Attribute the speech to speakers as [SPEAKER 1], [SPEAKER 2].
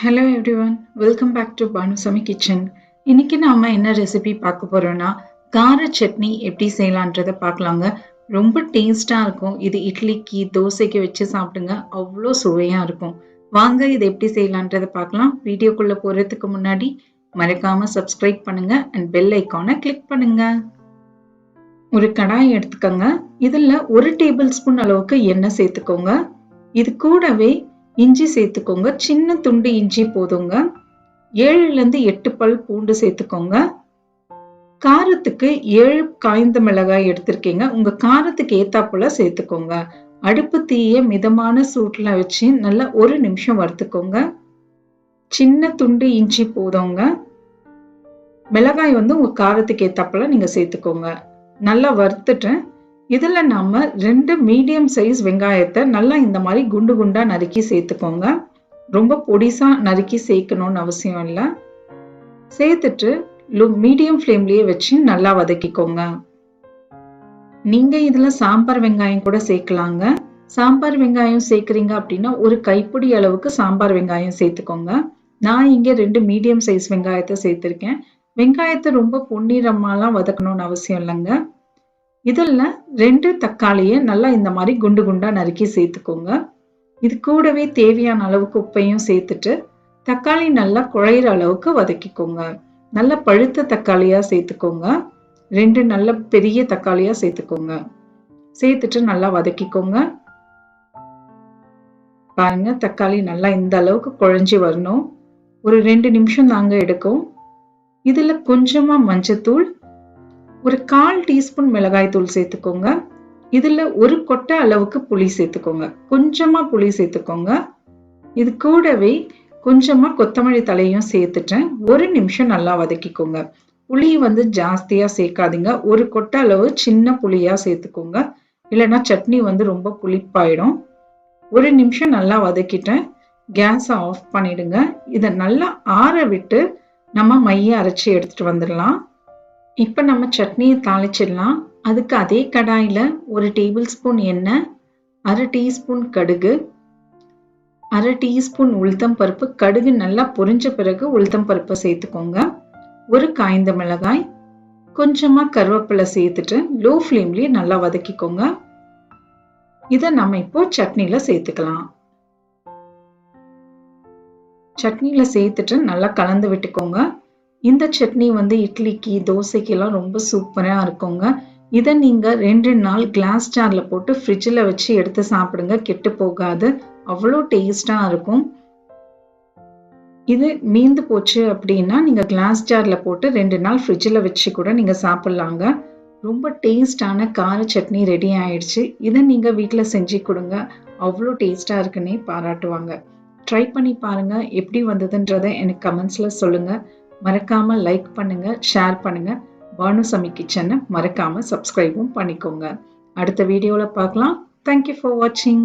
[SPEAKER 1] Hello everyone, welcome back to Banu Kitchen. இன்னைக்கு நாம என்ன ரெசிபி பார்க்க போறோம்னா கார சட்னி எப்படி செய்யலான்றத பார்க்கலாங்க. ரொம்ப டேஸ்டா இருக்கும். இது இட்லிக்கு தோசைக்கு வச்சு சாப்பிடுங்க. அவ்வளோ சுவையா இருக்கும். வாங்க இதை எப்படி செய்யலான்றத பார்க்கலாம். வீடியோக்குள்ள போறதுக்கு முன்னாடி மறக்காம சப்ஸ்கிரைப் பண்ணுங்க அண்ட் பெல் ஐகானை கிளிக் பண்ணுங்க. ஒரு கடாய் எடுத்துக்கோங்க. இதுல 1 டேபிள் ஸ்பூன் அளவுக்கு எண்ணெய் சேர்த்துக்கோங்க. இது கூடவே இஞ்சி சேர்த்துக்கோங்க. சின்ன துண்டு இஞ்சி போதுங்க. 7ல இருந்து 8 பல் பூண்டு சேர்த்துக்கோங்க. காரத்துக்கு 7 காய்ந்த மிளகாய் எடுத்திருக்கீங்க. உங்க காரத்துக்கு ஏத்தாப்புல சேர்த்துக்கோங்க. அடுப்பு தீய மிதமான சூட்ல வச்சு நல்லா 1 நிமிஷம் வறுத்துக்கோங்க. சின்ன துண்டு இஞ்சி போதுங்க. மிளகாய் உங்க காரத்துக்கு ஏத்தாப்புல நீங்க சேர்த்துக்கோங்க. நல்லா வறுத்துட்டு இதுல நாம 2 மீடியம் சைஸ் வெங்காயத்தை நல்லா இந்த மாதிரி குண்டு குண்டா நறுக்கி சேர்த்துக்கோங்க. ரொம்ப பொடிசா நறுக்கி சேர்க்கணும்னு அவசியம் இல்லை. சேர்த்துட்டு மீடியம் ஃப்ளேம்லயே வச்சு நல்லா வதக்கிக்கோங்க. நீங்க இதுல சாம்பார் வெங்காயம் கூட சேர்க்கலாங்க. சாம்பார் வெங்காயம் சேர்க்குறீங்க அப்படின்னா ஒரு கைப்பிடி அளவுக்கு சாம்பார் வெங்காயம் சேர்த்துக்கோங்க. நான் இங்க 2 மீடியம் சைஸ் வெங்காயத்தை சேர்த்திருக்கேன். வெங்காயத்தை ரொம்ப பொன்னிறமாலாம் வதக்கணும்னு அவசியம் இல்லைங்க. இதுல 2 தக்காளியை நல்லா இந்த மாதிரி குண்டு குண்டா நறுக்கி சேர்த்துக்கோங்க. இது கூடவே தேவையான அளவுக்கு உப்பையும் சேர்த்துட்டு தக்காளி நல்லா குழையிற அளவுக்கு வதக்கிக்கோங்க. நல்ல பழுத்த தக்காளியா சேர்த்துக்கோங்க. 2 நல்ல பெரிய தக்காளியா சேர்த்துக்கோங்க. சேர்த்துட்டு நல்லா வதக்கிக்கோங்க. பாருங்க, தக்காளி நல்லா இந்த அளவுக்கு குழைஞ்சி வரணும். ஒரு 2 நிமிஷம் தாங்க எடுக்கும். இதுல கொஞ்சமா மஞ்சத்தூள், ஒரு 1/4 டீஸ்பூன் மிளகாய் தூள் சேர்த்துக்கோங்க. இதுல ஒரு கொட்டை அளவுக்கு புளி சேர்த்துக்கோங்க. கொஞ்சமா புளி சேர்த்துக்கோங்க. இது கூடவே கொஞ்சமா கொத்தமல்லி தலையும் சேர்த்துட்டு 1 நிமிஷம் நல்லா வதக்கிக்கோங்க. புளி ஜாஸ்தியா சேர்க்காதீங்க. ஒரு கொட்டை அளவு சின்ன புளியா சேர்த்துக்கோங்க. இல்லைன்னா சட்னி ரொம்ப புளிப்பாயிடும். 1 நிமிஷம் நல்லா வதக்கிட்டேன். கேஸை ஆஃப் பண்ணிடுங்க. இதை நல்லா ஆற விட்டு நம்ம மைய அரைச்சி எடுத்துட்டு வந்துடலாம். இப்ப நம்ம சட்னியை தாளிச்சிடலாம். அதுக்கு அதே கடாயில 1 டேபிள் ஸ்பூன் எண்ணெய், 1/2 டீஸ்பூன் கடுகு, 1/2 டீஸ்பூன் உளுத்தம் பருப்பு. கடுகு நல்லா பொரிஞ்ச பிறகு உளுத்தம் பருப்பை சேர்த்துக்கோங்க. ஒரு காய்ந்த மிளகாய், கொஞ்சமா கருவேப்பிலை சேர்த்துட்டு லோ ஃப்ளேம்லயே நல்லா வதக்கிக்கோங்க. இதை நம்ம இப்போ சட்னில சேர்த்துக்கலாம். சட்னில சேர்த்துட்டு நல்லா கலந்து விட்டுக்கோங்க. இந்த சட்னி இட்லிக்கு தோசைக்கு எல்லாம் ரொம்ப சூப்பரா இருக்குங்க. இதை நீங்க 2 நாள் கிளாஸ் ஜார்ல போட்டு ஃப்ரிட்ஜில் வச்சு எடுத்து சாப்பிடுங்க. கெட்டு போகாது. அவ்வளோ டேஸ்டா இருக்கும். இது மீந்து போச்சு அப்படின்னா நீங்க கிளாஸ் ஜார்ல போட்டு 2 நாள் ஃப்ரிட்ஜில் வச்சு கூட நீங்க சாப்பிடலாங்க. ரொம்ப டேஸ்டான கார சட்னி ரெடி ஆயிடுச்சு. இதை நீங்க வீட்டில் செஞ்சு கொடுங்க. அவ்வளோ டேஸ்டா இருக்குன்னே பாராட்டுவாங்க. ட்ரை பண்ணி பாருங்க. எப்படி வந்ததுன்றதை எனக்கு கமெண்ட்ஸ்ல சொல்லுங்க. மறக்காம லைக் பண்ணுங்க, ஷேர் பண்ணுங்க. பானு கிச்சனை மறக்காம சப்ஸ்கிரைபும் பண்ணிக்கோங்க. அடுத்த வீடியோல பார்க்கலாம். தேங்க்யூ ஃபார் வாட்சிங்.